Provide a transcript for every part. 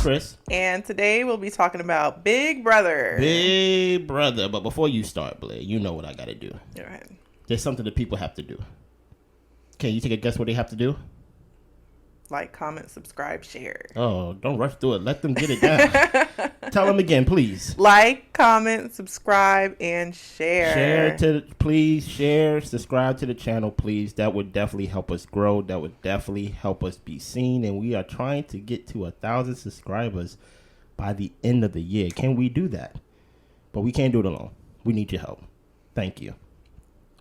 Chris. And today we'll be talking about Big Brother. Big Brother. But before you start, Blair, you know what I got to do. Go ahead. There's something that people have to do. Can you take a guess what they have to do? Like, comment, subscribe, share. Oh, don't rush through it. Let them get it down. Tell them again, please. Like, comment, subscribe, and share. Please share, subscribe to the channel, please. That would definitely help us grow. That would definitely help us be seen. And we are trying to get to 1,000 subscribers by the end of the year. Can we do that? But we can't do it alone. We need your help. Thank you.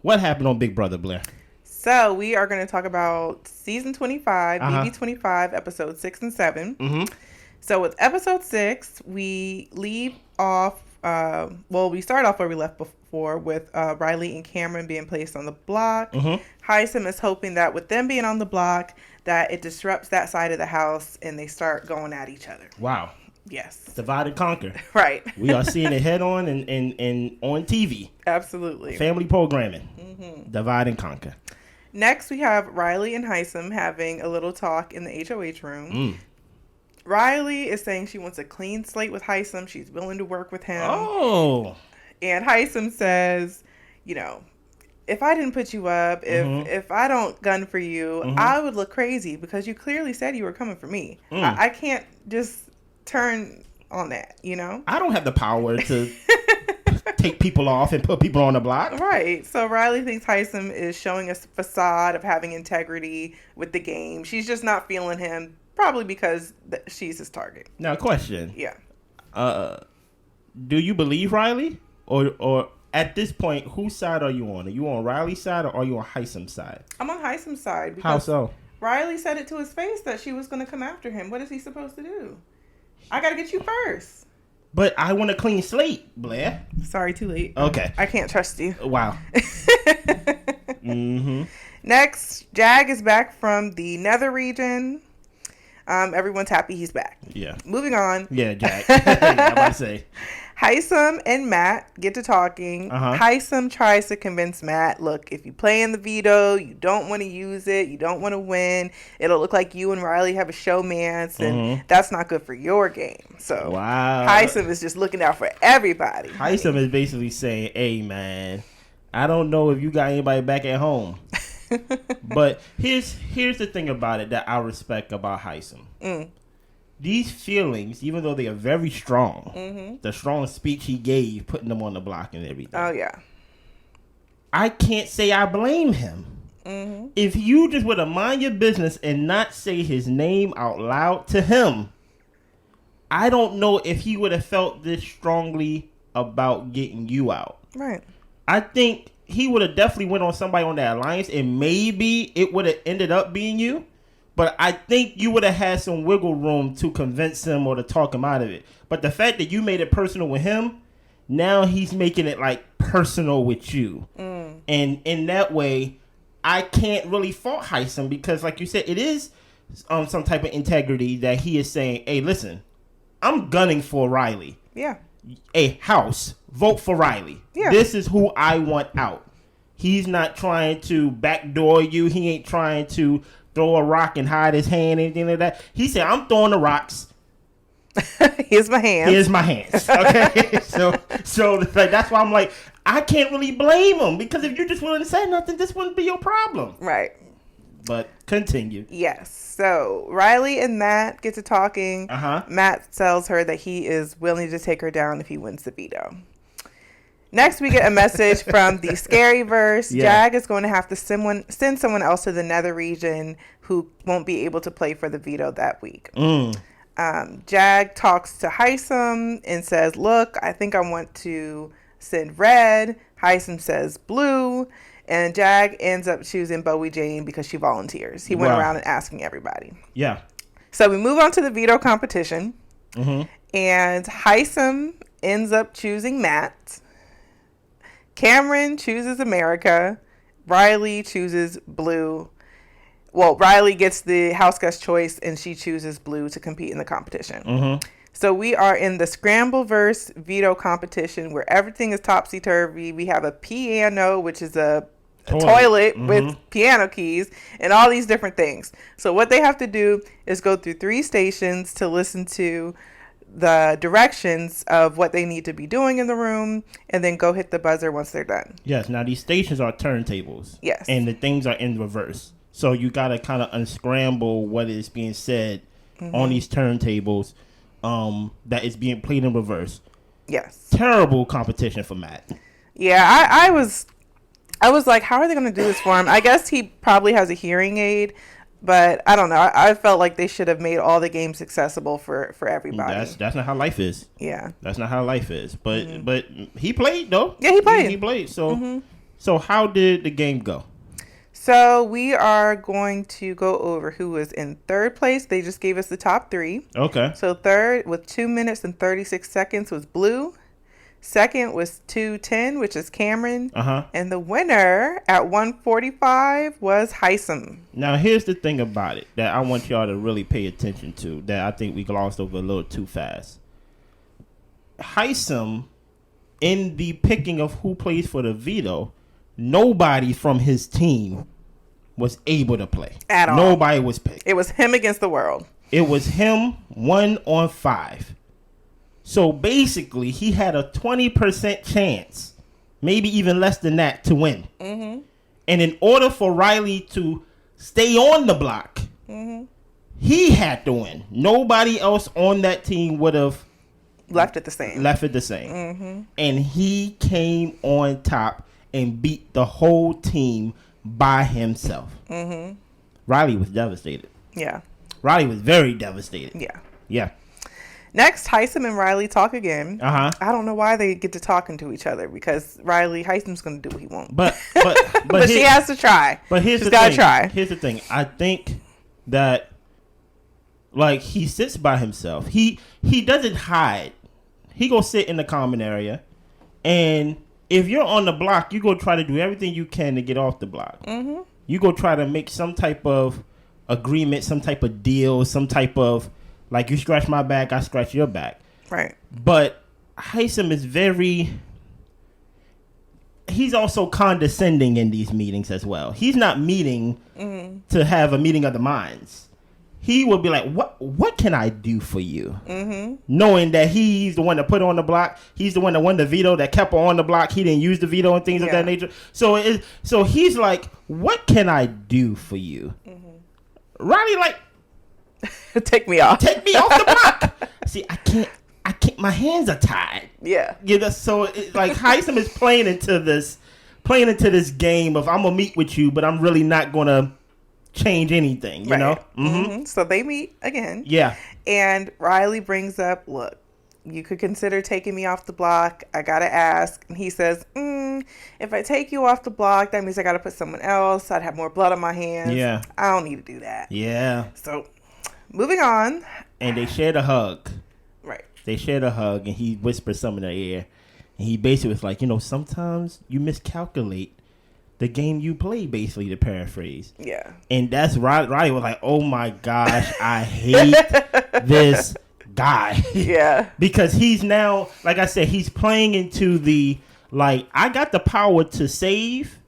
What happened on Big Brother, Blair? So we are going to talk about season 25, BB 25, episodes 6 and 7. Mm-hmm. So with episode 6, we leave off, we start off where we left before with Riley and Cameron being placed on the block. Mm-hmm. Hisam is hoping that with them being on the block, that it disrupts that side of the house and they start going at each other. Wow. Yes. Divide and conquer. Right. We are seeing it head on and on TV. Absolutely. Family programming. Mm-hmm. Divide and conquer. Next, we have Riley and Hisam having a little talk in the HOH room. Mm. Riley is saying she wants a clean slate with Hisam. She's willing to work with him. Oh. And Hisam says, you know, if I didn't put you up, if I don't gun for you, I would look crazy because you clearly said you were coming for me. I can't just turn on that, you know? I don't have the power to take people off and put people on the block. Right. So Riley thinks Hisam is showing a facade of having integrity with the game. She's just not feeling him, probably because she's his target. Now, question. Yeah. Do you believe Riley? Or at this point, whose side are you on? Are you on Riley's side or are you on Hisam's side? I'm on Hisam's side. How so? Riley said it to his face that she was going to come after him. What is he supposed to do? I got to get you first. But I want a clean slate, Blair. Sorry, too late. Okay. I can't trust you. Wow. Next, Jag is back from the Nether region. Everyone's happy he's back. Yeah. Moving on. Yeah, Jag. I'm about to say. Hisam and Matt get to talking. Hisam tries to convince Matt, look, if you play in the veto, you don't want to use it, you don't want to win, it'll look like you and Riley have a showmance, and that's not good for your game. So wow. Hisam is just looking out for everybody. Hisam is basically saying, hey, man, I don't know if you got anybody back at home. But here's the thing about it that I respect about Hisam. These feelings, even though they are very strong, the strong speech he gave, putting them on the block and everything. Oh, yeah. I can't say I blame him. If you just would have mind your business and not say his name out loud to him, I don't know if he would have felt this strongly about getting you out. Right. I think he would have definitely went on somebody on that alliance and maybe it would have ended up being you. But I think you would have had some wiggle room to convince him or to talk him out of it. But the fact that you made it personal with him, now he's making it like personal with you. And in that way, I can't really fault Hisam because like you said, it is some type of integrity that he is saying, hey, listen, I'm gunning for Riley. Yeah. Hey, house, vote for Riley. Yeah. This is who I want out. He's not trying to backdoor you. He ain't trying to throw a rock and hide his hand, anything like that. He said, I'm throwing the rocks. Here's my hands. Here's my hands. Okay? so like, that's why I'm like, I can't really blame him because if you just willing to say nothing, this wouldn't be your problem. Right. But continue. Yes. So Riley and Matt get to talking. Matt tells her that he is willing to take her down if he wins the veto. Next, we get a message from the Scary Verse. Jag is going to have to send someone else to the Nether region who won't be able to play for the veto that week. Jag talks to Hisam and says, look, I think I want to send red. Hisam says blue. And Jag ends up choosing Bowie Jane because she volunteers. He went around and asking everybody. Yeah. So we move on to the veto competition. And Hisam ends up choosing Matt. Cameron chooses America. Riley chooses blue. Well, Riley gets the house guest choice and she chooses blue to compete in the competition. So we are in the Scrambleverse veto competition where everything is topsy-turvy. We have a piano, which is a toilet with piano keys and all these different things. So what they have to do is go through 3 stations to listen to the directions of what they need to be doing in the room, and then go hit the buzzer once they're done. Yes. Now these stations are turntables. Yes. And the things are in reverse. So you got to kind of unscramble what is being said on these turntables that is being played in reverse. Yes. Terrible competition for Matt. Yeah, I was like, how are they going to do this for him? I guess he probably has a hearing aid, but I don't know. I felt like they should have made all the games accessible for everybody. That's not how life is. Yeah. That's not how life is. But he played, though. Yeah, he played. He played. So how did the game go? So we are going to go over who was in 3rd place. They just gave us the top 3. Okay. So 3rd with 2 minutes and 36 seconds was Blue. 2nd was 2:10, which is Cameron. And the winner at 1:45 was Hisam. Now, here's the thing about it that I want y'all to really pay attention to that I think we glossed over a little too fast. Hisam, in the picking of who plays for the veto, nobody from his team was able to play. At all. Nobody was picked. It was him against the world. It was him 1 on 5. So basically, he had a 20% chance, maybe even less than that, to win. And in order for Riley to stay on the block, he had to win. Nobody else on that team would have left it the same. And he came on top and beat the whole team by himself. Riley was devastated. Yeah. Riley was very devastated. Yeah. Yeah. Next, Hisam and Riley talk again. I don't know why they get to talking to each other, because Hisam's going to do what he wants. But she has to try. But she's got to try. Here's the thing. I think that, like, he sits by himself. He doesn't hide. He go sit in the common area, and if you're on the block, you go try to do everything you can to get off the block. You go try to make some type of agreement, some type of deal, some type of, like, you scratch my back, I scratch your back. Right. But Hisam is he's also condescending in these meetings as well. He's not meeting to have a meeting of the minds. He will be like, what can I do for you? Knowing that he's the one that put on the block. He's the one that won the veto, that kept her on the block. He didn't use the veto and things of that nature. So he's like, what can I do for you? Riley, like, take me off the block. See, I can't, my hands are tied. Yeah. So like Hisam is playing into this game of, I'm gonna meet with you, but I'm really not gonna change anything, you know? So they meet again. Yeah. And Riley brings up, look, you could consider taking me off the block. I gotta ask. And he says, if I take you off the block, that means I gotta put someone else. I'd have more blood on my hands. Yeah. I don't need to do that. Yeah. So moving on. And they shared a hug. Right. They shared a hug, and he whispered something in her ear. And he basically was like, sometimes you miscalculate the game you play, basically, to paraphrase. Yeah. And that's Riley was like, oh my gosh, I hate this guy. Yeah. Because he's now, like I said, he's playing into the, like, I got the power to save,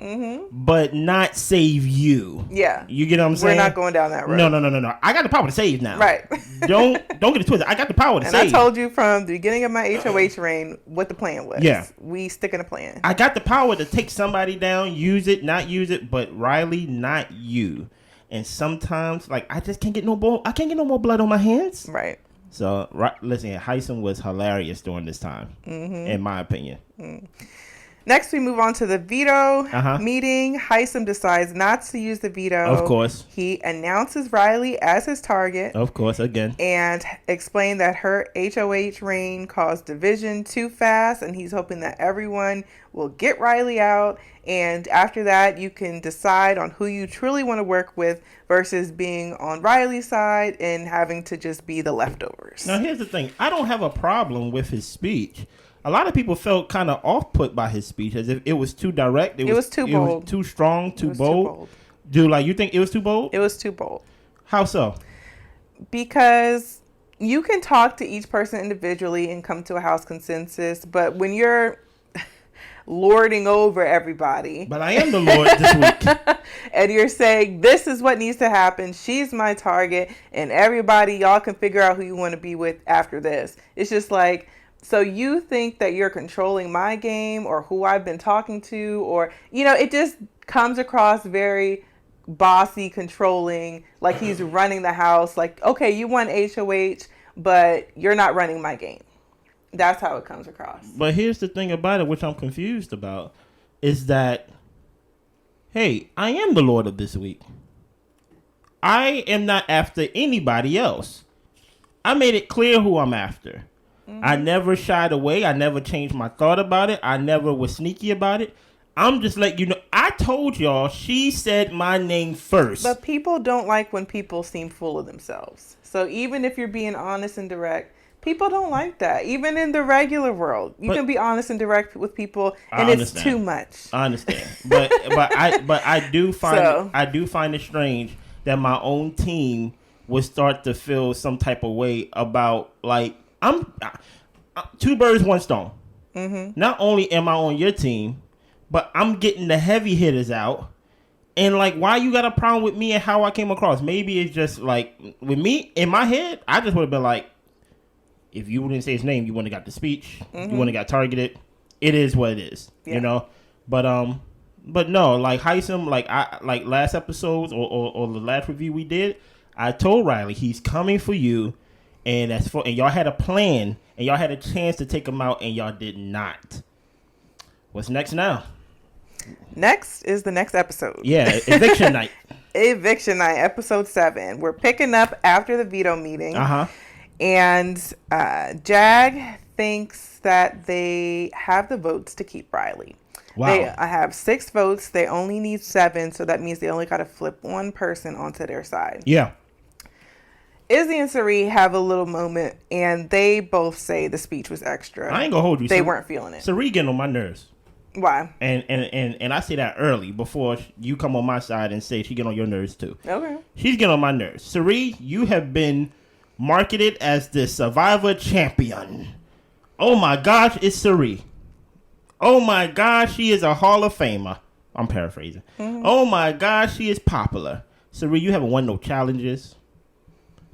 but not save you. Yeah. You get what I'm saying? We're not going down that road. No. I got the power to save now. Right. Don't get it twisted. I got the power to save. And I told you from the beginning of my HOH reign what the plan was. Yeah. We stick in a plan. I got the power to take somebody down, use it, not use it, but Riley, not you. And sometimes, like, I just can't get no more. I can't get no more blood on my hands. Right. So, listen, Hisam was hilarious during this time, in my opinion. Next, we move on to the veto meeting. Hisam decides not to use the veto. Of course. He announces Riley as his target. Of course, again. And explained that her HOH reign caused division too fast, and he's hoping that everyone will get Riley out. And after that, you can decide on who you truly want to work with versus being on Riley's side and having to just be the leftovers. Now, here's the thing. I don't have a problem with his speech. A lot of people felt kind of off-put by his speech, as if it was too direct. It was too bold. It was too strong, too bold. Dude, like, you think it was too bold? It was too bold. How so? Because you can talk to each person individually and come to a house consensus, but when you're lording over everybody. But I am the Lord this week. And you're saying, this is what needs to happen. She's my target. And everybody, y'all can figure out who you want to be with after this. It's just like, so you think that you're controlling my game or who I've been talking to, or, it just comes across very bossy, controlling, like he's running the house. Like, okay, you won HOH, but you're not running my game. That's how it comes across. But here's the thing about it, which I'm confused about, is that, hey, I am the Lord of this week. I am not after anybody else. I made it clear who I'm after. I never shied away. I never changed my thought about it. I never was sneaky about it. I'm just letting you know. I told y'all she said my name first. But people don't like when people seem full of themselves. So even if you're being honest and direct, people don't like that. Even in the regular world, you can be honest and direct with people, and it's too much. I understand, but I do find it strange that my own team would start to feel some type of way about, like, I'm two birds, one stone. Mm-hmm. Not only am I on your team, but I'm getting the heavy hitters out. And, like, why you got a problem with me and how I came across? Maybe it's just, like, with me, in my head, I just would have been like, if you didn't say his name, you wouldn't have got the speech. You wouldn't have got targeted. It is what it is, you know? But no, like, Hisam, like last episodes or the last review we did, I told Riley, he's coming for you. And and y'all had a plan, and y'all had a chance to take him out, and y'all did not. What's next now? Next is the next episode. Yeah, eviction night. Eviction night, episode 7. We're picking up after the veto meeting. And Jag thinks that they have the votes to keep Riley. Wow. They have 6 votes. They only need 7, so that means they only got to flip one person onto their side. Yeah. Izzy and Sari have a little moment, and they both say the speech was extra. I ain't gonna hold you. They weren't feeling it. Sari getting on my nerves. Why? And I say that early before you come on my side and say she get on your nerves too. Okay. She's getting on my nerves. Sari, you have been marketed as the Survivor champion. Oh my gosh, it's Sari. Oh my gosh, she is a Hall of Famer. I'm paraphrasing. Oh my gosh, she is popular. Sari, you haven't won no challenges.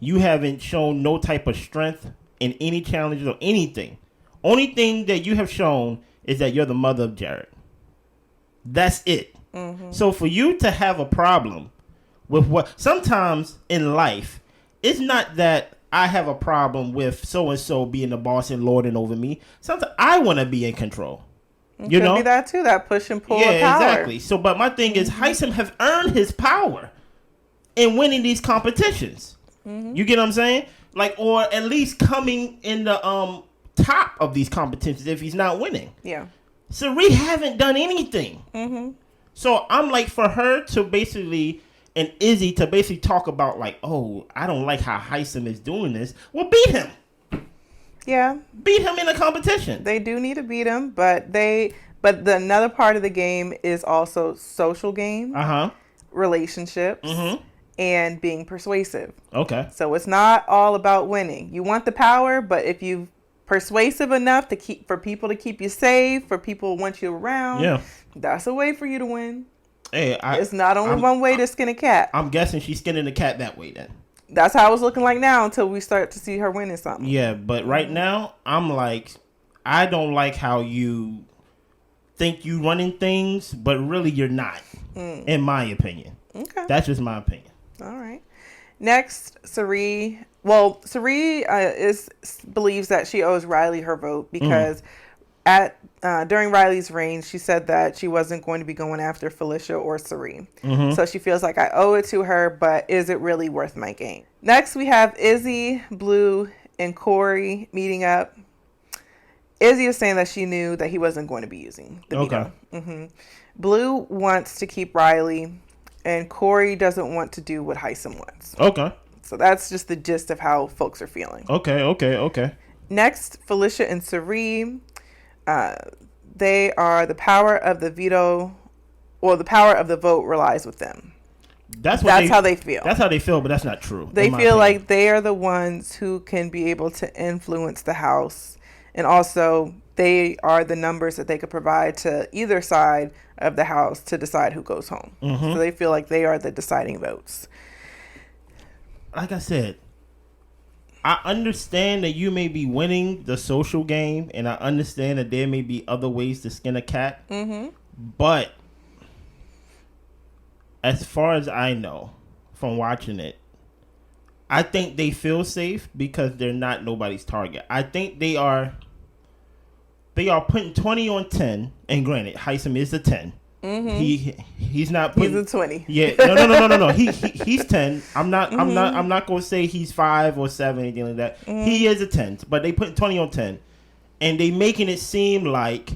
You haven't shown no type of strength in any challenges or anything. Only thing that you have shown is that you're the mother of Jared. That's it. So for you to have a problem with what sometimes in life, it's not that I have a problem with so-and-so being the boss and lording over me. Sometimes I want to be in control. You know? Could be that too, that push and pull of power. Exactly. So, but my thing is, Hisam have earned his power in winning these competitions. You get what I'm saying? Like, or at least coming in the top of these competitions if he's not winning. Yeah. Sari haven't done anything. So I'm like, for her to basically, and Izzy to basically talk about like, oh, I don't like how Hisam is doing this. Well, beat him. Yeah. Beat him in a competition. They do need to beat him, but another part of the game is also social game, relationships, and being persuasive. Okay. So it's not all about winning. You want the power, but if you persuasive enough for people to keep you safe, for people to want you around, that's a way for you to win. Hey, it's not only one way to skin a cat. I'm guessing she's skinning the cat that way then. That's how it's looking like now until we start to see her winning something. Yeah, but right now, I'm like, I don't like how you think you running things, but really you're not, in my opinion. Okay. That's just my opinion. All right. Next, Sari. Well, Sari believes that she owes Riley her vote because during Riley's reign, she said that she wasn't going to be going after Felicia or Sari. So she feels like I owe it to her, but is it really worth my game? Next, we have Izzy, Blue, and Corey meeting up. Izzy is saying that she knew that he wasn't going to be using the veto. Blue wants to keep Riley, and Corey doesn't want to do what Hisam wants. Okay. So that's just the gist of how folks are feeling. Okay. Next, Felicia and Sari. They are the power of the veto, or the power of the vote relies with them. That's how they feel. That's how they feel, but that's not true. They feel like they are the ones who can be able to influence the house And also, they are the numbers that they could provide to either side of the House to decide who goes home. So they feel like they are the deciding votes. Like I said, I understand that you may be winning the social game, and I understand that there may be other ways to skin a cat. But as far as I know from watching it, I think they feel safe because they're not nobody's target. I think they are putting 20 on 10, and granted, Hisam is a 10. He's not putting, he's a 20. Yeah, no. He's 10. I'm not gonna say he's 5 or 7, anything like that. He is a 10, but they put 20 on 10, and they making it seem like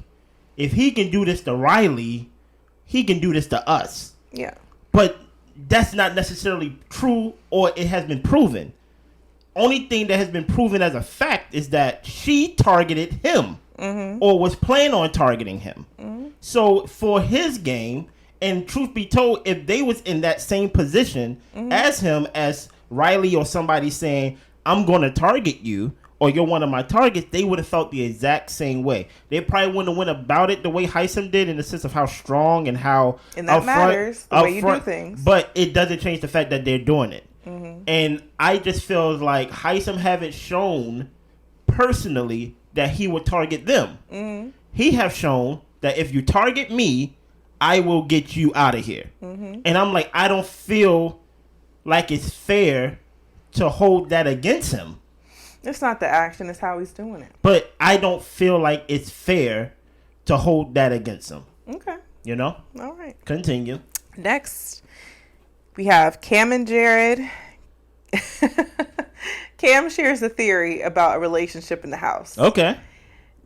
if he can do this to Riley, he can do this to us. Yeah, but that's not necessarily true, or it has been proven. Only thing that has been proven as a fact is that she targeted him. Or was planning on targeting him. So for his game, and truth be told, if they was in that same position as him, as Riley or somebody saying, I'm going to target you, or you're one of my targets, they would have felt the exact same way. They probably wouldn't have went about it the way Hisam did, in the sense of how strong and how... And that matters, the way you do things. But it doesn't change the fact that they're doing it. And I just feel like Hisam haven't shown personally that he would target them. He have shown that if you target me, I will get you out of here. And I'm like, I don't feel like it's fair to hold that against him. It's not the action, it's how he's doing it. But I don't feel like it's fair to hold that against him. Okay. You know? All right. Continue. Next, we have Cam and Jared. Cam shares a theory about a relationship in the house. Okay.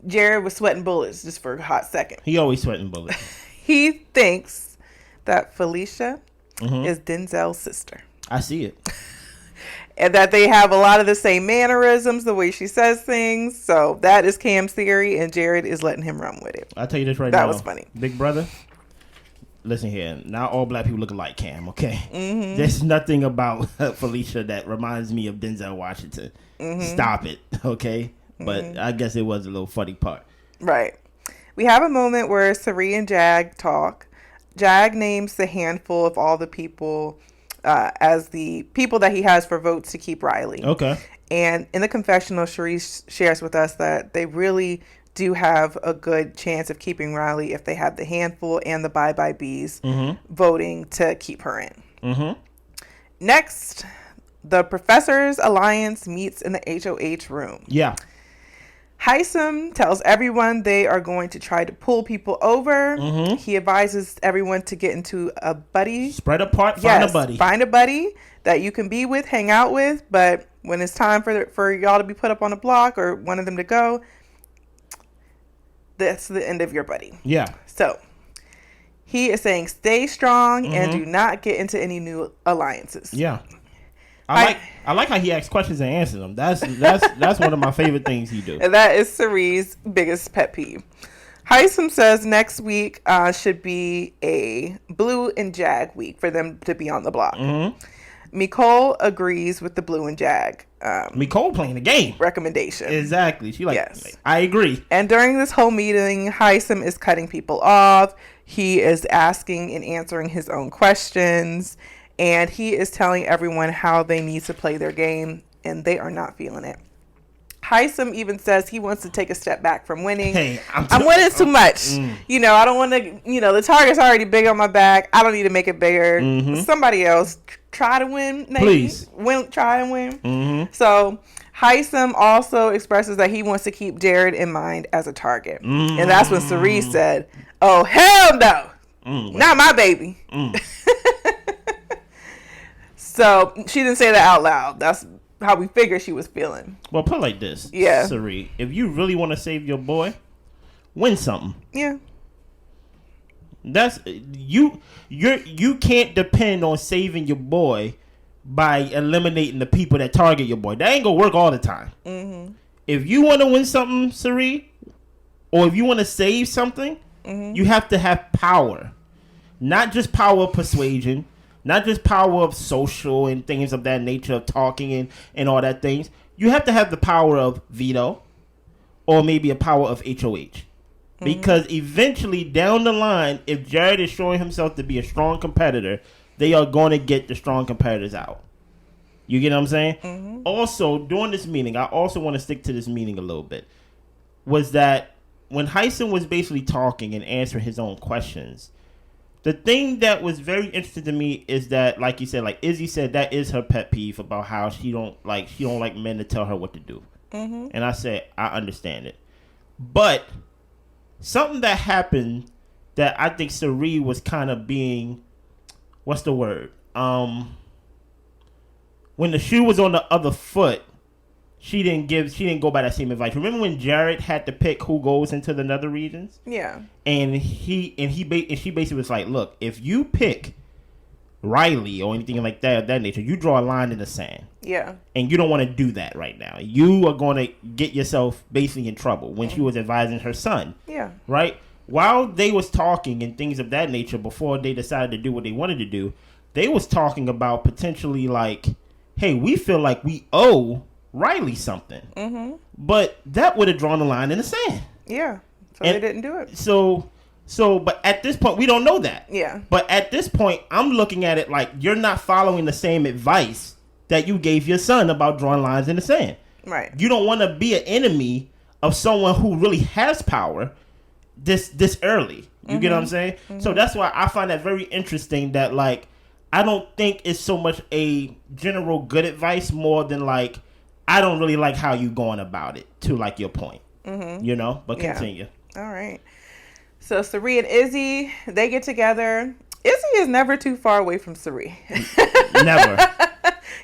Jared was sweating bullets just for a hot second. He always sweating bullets. He thinks that Felicia is Denzel's sister. I see it. And that they have a lot of the same mannerisms, the way she says things. So that is Cam's theory, and Jared is letting him run with it. I'll tell you this right now. That was funny. Big brother, listen here. Not all black people look alike, Cam, okay? There's nothing about Felicia that reminds me of Denzel Washington. Stop it, okay? But I guess it was a little funny part. Right. We have a moment where Sari and Jag talk. Jag names the handful of all the people as the people that he has for votes to keep Riley. Okay. And in the confessional, Sharice shares with us that they really do have a good chance of keeping Riley if they have the handful and the Bye Bees voting to keep her in. Next, the Professors Alliance meets in the HOH room. Yeah. Hisam tells everyone they are going to try to pull people over. He advises everyone to get into a buddy. Spread apart, find a buddy. Find a buddy that you can be with, hang out with. But when it's time for y'all to be put up on a block or one of them to go, that's the end of your buddy. Yeah. So he is saying stay strong and do not get into any new alliances. Yeah. I like how he asks questions and answers them. That's one of my favorite things he do. And that is Cerie's biggest pet peeve. Hisam says next week should be a Blue and Jag week for them to be on the block. Nicole agrees with the Blue and Jag. Nicole playing the game. Recommendation. Exactly. She like, yes. I agree. And during this whole meeting, Hisam is cutting people off. He is asking and answering his own questions. And he is telling everyone how they need to play their game, and they are not feeling it. Hisam even says he wants to take a step back from winning. Hey, I'm winning too much. You know, I don't want to, the target's already big on my back. I don't need to make it bigger. Somebody else try to win, maybe. Please. Try and win. So Hisam also expresses that he wants to keep Jared in mind as a target. And that's when Cerise said, oh, hell no. Not my baby. So she didn't say that out loud. That's how we figured she was feeling. Well, put it like this. Yeah. Sari, if you really want to save your boy, win something. Yeah. That's you can't depend on saving your boy by eliminating the people that target your boy. That ain't gonna work all the time. If you want to win something, Sari, or if you want to save something, you have to have power. Not just power of persuasion. Not just power of social and things of that nature, of talking and all that things. You have to have the power of veto, or maybe a power of HOH. Because eventually down the line, if Jared is showing himself to be a strong competitor, they are going to get the strong competitors out. You get what I'm saying? Also, during this meeting, I also want to stick to this meeting a little bit, was that when Hisam was basically talking and answering his own questions, the thing that was very interesting to me is that, like you said, like Izzy said, that is her pet peeve about how she don't like men to tell her what to do. And I said, I understand it. But something that happened that I think Sari was kind of being, what's the word? When the shoe was on the other foot, she didn't go by that same advice. Remember when Jared had to pick who goes into the nether regions? Yeah. And she basically was like, look, if you pick Riley or anything like that of that nature, you draw a line in the sand. Yeah. And you don't want to do that right now. You are going to get yourself basically in trouble when she was advising her son. Yeah. Right? While they was talking and things of that nature before they decided to do what they wanted to do, they was talking about potentially like, hey, we feel like we owe Riley something. But that would have drawn the line in the sand. Yeah. So they didn't do it. So, but at this point, we don't know that. Yeah. But at this point, I'm looking at it like you're not following the same advice that you gave your son about drawing lines in the sand. Right. You don't want to be an enemy of someone who really has power this early. You get what I'm saying? So that's why I find that very interesting that, like, I don't think it's so much a general good advice more than, like, I don't really like how you going about it, to, like, your point. You know? But continue. All right. So Sari and Izzy, they get together. Izzy is never too far away from Sari. Never.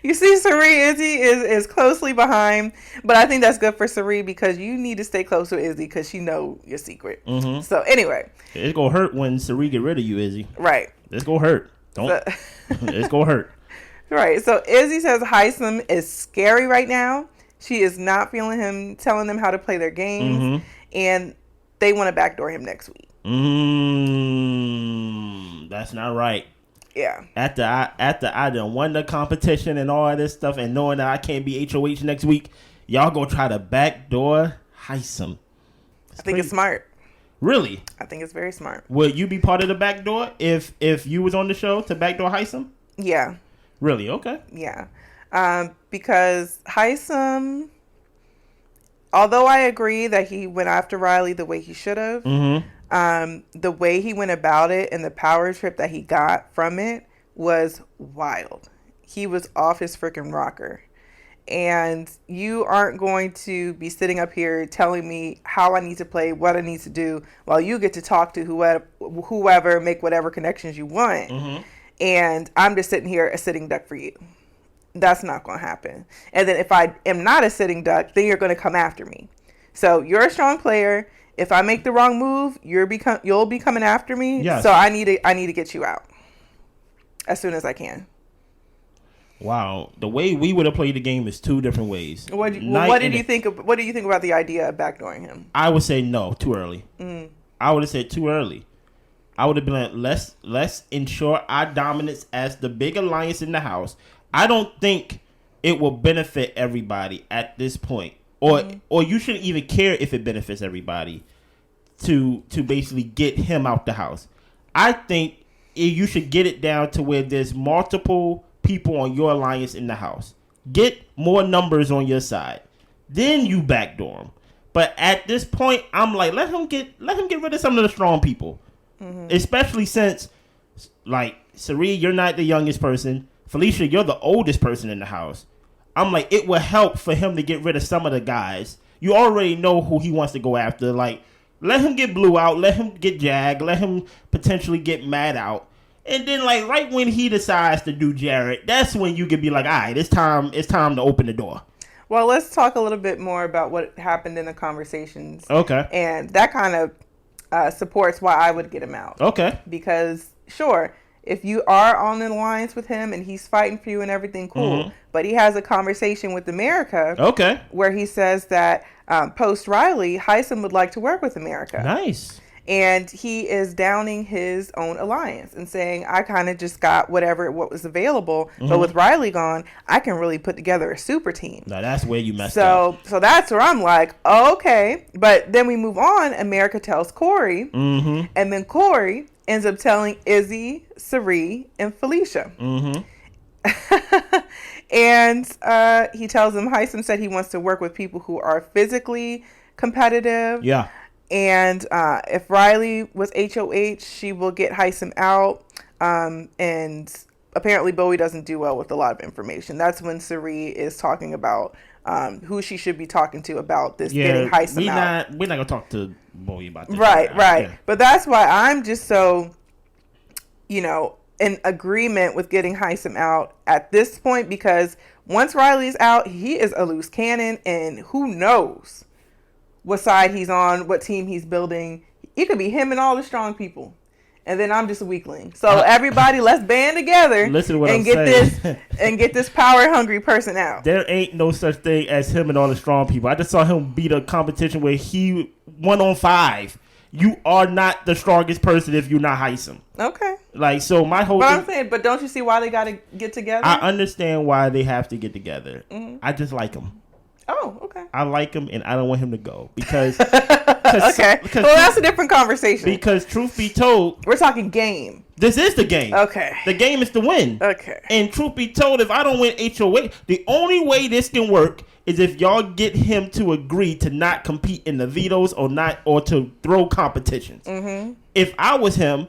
You see, Sari, Izzy is closely behind, but I think that's good for Sari because you need to stay close to Izzy because she know your secret. So anyway, it's gonna hurt when Sari get rid of you, Izzy. Right. It's gonna hurt. It's gonna hurt. Right. So Izzy says Hisam is scary right now. She is not feeling him telling them how to play their games, and they want to backdoor him next week. That's not right. Yeah. After I done won the competition and all this stuff, and knowing that I can't be HOH next week, y'all go try to backdoor Hisam. I think it's smart. Really? I think it's very smart. Would you be part of the backdoor if you was on the show to backdoor Hisam? Yeah. Really? Okay. Yeah. Because Hisam, although I agree that he went after Riley the way he should have, the way he went about it and the power trip that he got from it was wild. He was off his freaking rocker. And you aren't going to be sitting up here telling me how I need to play, what I need to do, while you get to talk to whoever, make whatever connections you want. And I'm just sitting here a sitting duck for you. That's not going to happen. And then if I am not a sitting duck, then you're going to come after me. So you're a strong player. If I make the wrong move, you'll be coming after me. Yes. So I need to get you out as soon as I can. Wow, the way we would have played the game is two different ways. What do you think about the idea of backdooring him? I would say no, too early. I would have said too early. I would have been like, let's ensure our dominance as the big alliance in the house. I don't think it will benefit everybody at this point, or you shouldn't even care if it benefits everybody to basically get him out the house. I think you should get it down to where there's multiple people on your alliance in the house. Get more numbers on your side. Then you backdoor him. But at this point, I'm like, let him get rid of some of the strong people. Especially since, like, Sari, you're not the youngest person. Felicia, you're the oldest person in the house. I'm like, it will help for him to get rid of some of the guys. You already know who he wants to go after. Like, let him get Blue out. Let him get Jag. Let him potentially get Mad out. And then, like, right when he decides to do Jared, that's when you could be like, all right, it's time to open the door. Well, let's talk a little bit more about what happened in the conversations. Okay. And that kind of supports why I would get him out. Okay. Because, sure, if you are on an alliance with him and he's fighting for you and everything, cool. But he has a conversation with America. Okay. Where he says that post Riley, Hisam would like to work with America. Nice. And he is downing his own alliance and saying, I kind of just got what was available. But with Riley gone, I can really put together a super team. Now, that's where you messed up. So that's where I'm like, oh, okay. But then we move on. America tells Corey. And then Corey ends up telling Izzy, Sari, and Felicia. And he tells them, Hisam said he wants to work with people who are physically competitive. Yeah. And if Riley was HOH, she will get Hisam out. And apparently Bowie doesn't do well with a lot of information. That's when Sari is talking about who she should be talking to about this getting Hisam out. We're not going to talk to Bowie about this. Right. Yeah. But that's why I'm just so, in agreement with getting Hisam out at this point, because once Riley's out, he is a loose cannon, and who knows what side he's on, what team he's building. It could be him and all the strong people. And then I'm just a weakling. So everybody, let's band together Listen to what and I'm get saying. get this power hungry person out. There ain't no such thing as him and all the strong people. I just saw him beat a competition where he 1-on-5. You are not the strongest person if you're not Hisam. Okay. Like, so my whole But thing, I'm saying, but don't you see why they got to get together? I understand why they have to get together. I just like him. Oh, okay. I like him, and I don't want him to go because. Okay. Well, that's a different conversation. Because truth be told, we're talking game. This is the game. Okay. The game is to win. Okay. And truth be told, if I don't win HOA, the only way this can work is if y'all get him to agree to not compete in the vetoes or to throw competitions. If I was him,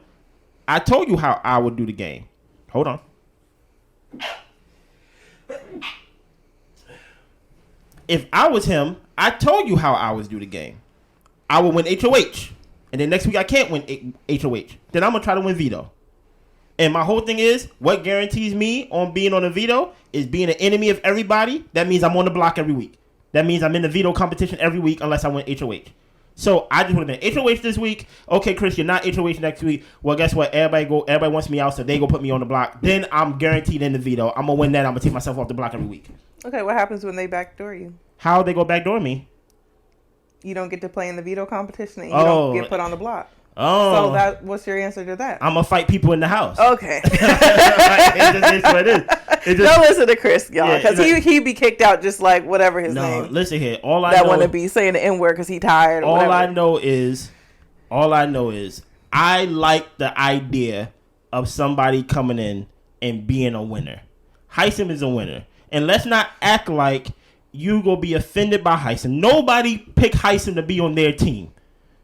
I told you how I would do the game. Hold on. If I was him, I told you how I would do the game. I would win HOH. And then next week I can't win HOH. Then I'm going to try to win veto. And my whole thing is, what guarantees me on being on a veto is being an enemy of everybody. That means I'm on the block every week. That means I'm in the veto competition every week unless I win HOH. So I just would have been HOH this week. Okay, Chris, you're not HOH next week. Well, guess what? Everybody wants me out, so they go put me on the block. Then I'm guaranteed in the veto. I'm going to win that. I'm going to take myself off the block every week. Okay, what happens when they backdoor you? How they go backdoor me? You don't get to play in the veto competition and you don't get put on the block. Oh. So what's your answer to that? I'm going to fight people in the house. Okay. It's what it is. Don't listen to Chris, y'all, because he'd be kicked out just like whatever his name. No, listen here. All I that know, want to be saying the N-word because he tired or whatever. All I know is I like the idea of somebody coming in and being a winner. Hisam is a winner. And let's not act like you gonna be offended by Hisam. Nobody picked Hisam to be on their team.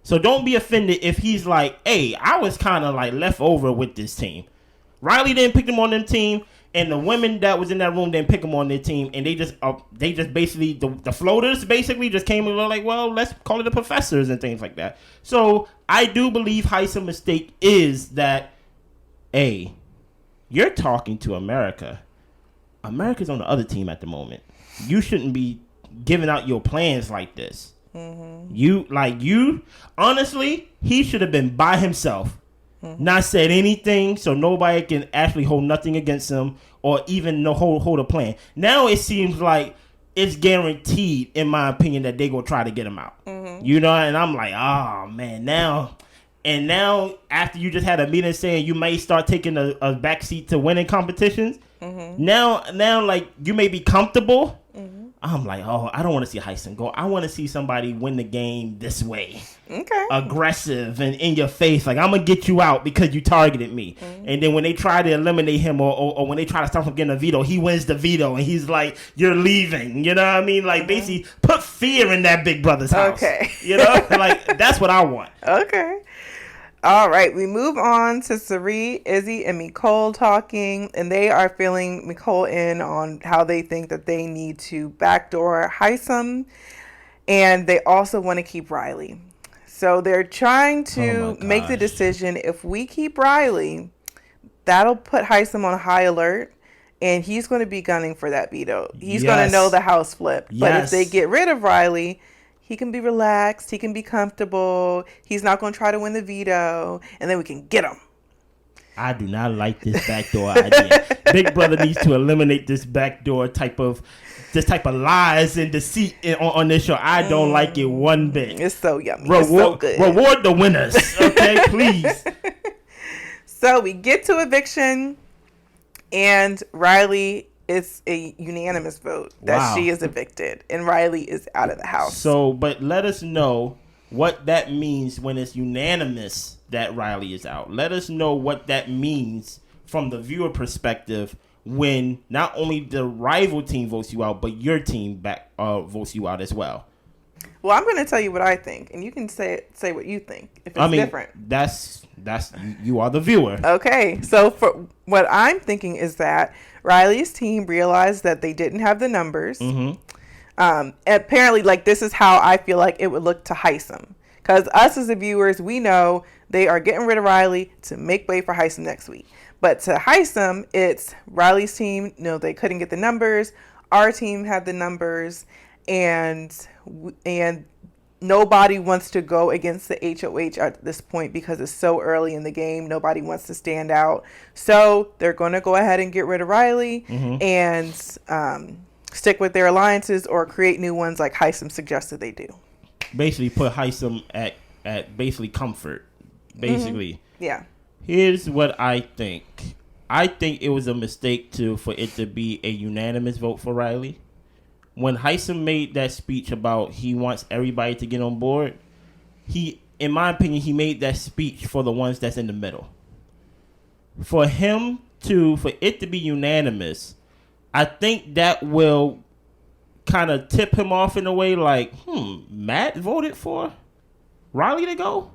So don't be offended if he's like, hey, I was kind of like left over with this team. Riley didn't pick him on their team, and the women that was in that room didn't pick him on their team, and they just basically, the floaters basically just came and were like, well, let's call it the professors and things like that. So I do believe Hisam's mistake is that, hey, you're talking to America. America's on the other team at the moment. You shouldn't be giving out your plans like this. Honestly, he should have been by himself, not said anything, so nobody can actually hold nothing against him or even hold a plan. Now it seems like it's guaranteed, in my opinion, that they gonna try to get him out. And I'm like, oh man, now after you just had a meeting saying you may start taking a backseat to winning competitions, now like you may be comfortable. I'm like, oh, I don't want to see Hisam go. I want to see somebody win the game this way. Okay. Aggressive and in your face. Like, I'm going to get you out because you targeted me. And then when they try to eliminate him or when they try to stop him getting a veto, he wins the veto. And he's like, you're leaving. You know what I mean? Like, basically, put fear in that big brother's house. Okay. You know? Like, that's what I want. Okay. All right, we move on to Sari, Izzy, and Nicole talking, and they are filling Nicole in on how they think that they need to backdoor Hisam, and they also want to keep Riley. So they're trying to make the decision, if we keep Riley, that'll put Hisam on high alert, and he's going to be gunning for that veto. He's going to know the house flip. But if they get rid of Riley, he can be relaxed. He can be comfortable. He's not going to try to win the veto. And then we can get him. I do not like this backdoor idea. Big Brother needs to eliminate this backdoor type of lies and deceit on this show. I don't like it one bit. It's so yummy. It's so good. Reward the winners, okay? Please. So we get to eviction, and Riley, it's a unanimous vote that she is evicted, and Riley is out of the house. So, but let us know what that means when it's unanimous that Riley is out. Let us know what that means from the viewer perspective when not only the rival team votes you out, but your team votes you out as well. Well, I'm going to tell you what I think, and you can say what you think if it's different. That's you are the viewer. Okay, so for what I'm thinking is that Riley's team realized that they didn't have the numbers. Apparently, like, this is how I feel like it would look to Hisam, because us as the viewers, we know they are getting rid of Riley to make way for Hisam next week. But to Hisam, it's Riley's team. No, they couldn't get the numbers. Our team had the numbers, and nobody wants to go against the HOH at this point because it's so early in the game. Nobody wants to stand out. So they're going to go ahead and get rid of Riley and stick with their alliances or create new ones like Hisam suggested they do. Basically put Hisam at basically comfort. Basically. Yeah. Here's what I think. I think it was a mistake for it to be a unanimous vote for Riley. When Hisam made that speech about he wants everybody to get on board, in my opinion, he made that speech for the ones that's in the middle. For it to be unanimous, I think that will kind of tip him off in a way like, Matt voted for Riley to go?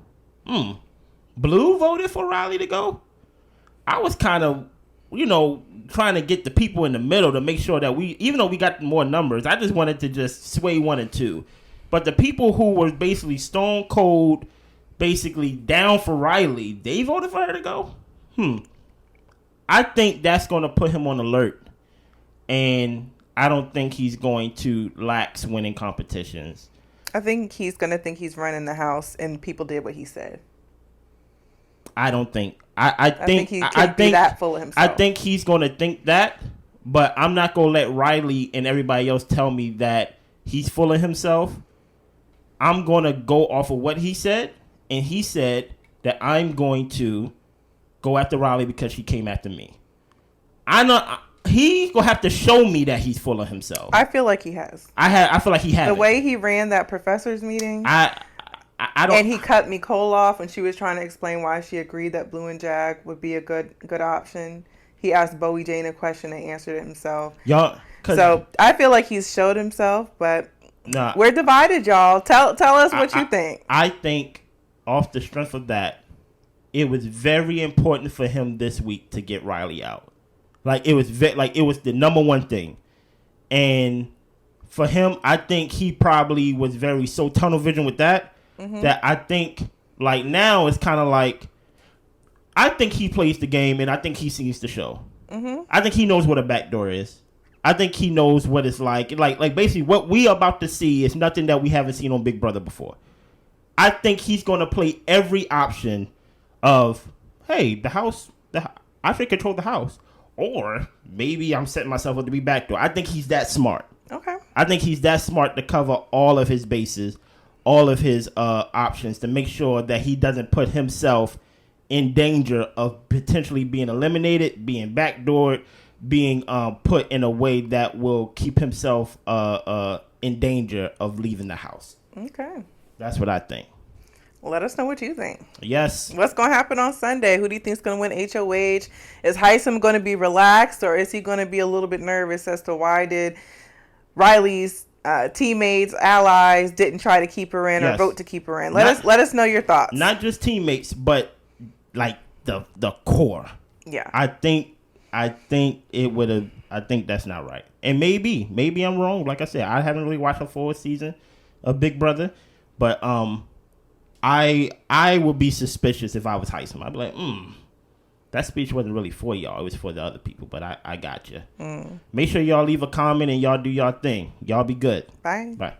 Blue voted for Riley to go? I was kind of, trying to get the people in the middle to make sure that even though we got more numbers, I just wanted to just sway 1 and 2. But the people who were basically stone cold, basically down for Riley, they voted for her to go? I think that's going to put him on alert. And I don't think he's going to lax winning competitions. I think he's going to think he's running the house and people did what he said. I don't think. I think he could be that full of himself. I think he's going to think that, but I'm not going to let Riley and everybody else tell me that he's full of himself. I'm going to go off of what he said, and he said that I'm going to go after Riley because she came after me. I know he's going to have to show me that he's full of himself. I feel like he has. I feel like he has. The way he ran that professors meeting. I don't. And he cut Nicole off when she was trying to explain why she agreed that Blue and Jag would be a good option. He asked Bowie Jane a question and answered it himself. So I feel like he's showed himself, but we're divided, y'all. Tell us what you think. I think off the strength of that, it was very important for him this week to get Riley out. It was the number one thing, and for him, I think he probably was very so tunnel vision with that. That I think now it's kind of I think he plays the game and I think he sees the show. I think he knows what a backdoor is. I think he knows what it's like basically what we are about to see is nothing that we haven't seen on Big Brother before. I think he's going to play every option of, hey, I should control the house, or maybe I'm setting myself up to be backdoor. I think he's that smart. Okay. I think he's that smart to cover all of his bases, all of his options to make sure that he doesn't put himself in danger of potentially being eliminated, being backdoored, being put in a way that will keep himself in danger of leaving the house. Okay. That's what I think. Let us know what you think. Yes. What's going to happen on Sunday? Who do you think is going to win HOH? Is Hisam going to be relaxed, or is he going to be a little bit nervous as to why did Riley's teammates, allies didn't try to keep her in or vote to keep her in? Let us know your thoughts. Not just teammates, but the core. Yeah. I think it would have. I think that's not right. And maybe I'm wrong. Like I said, I haven't really watched a full season of Big Brother, but I would be suspicious if I was Hisam. I'd be like, that speech wasn't really for y'all. It was for the other people, but I got you. Make sure y'all leave a comment and y'all do y'all thing. Y'all be good. Bye. Bye.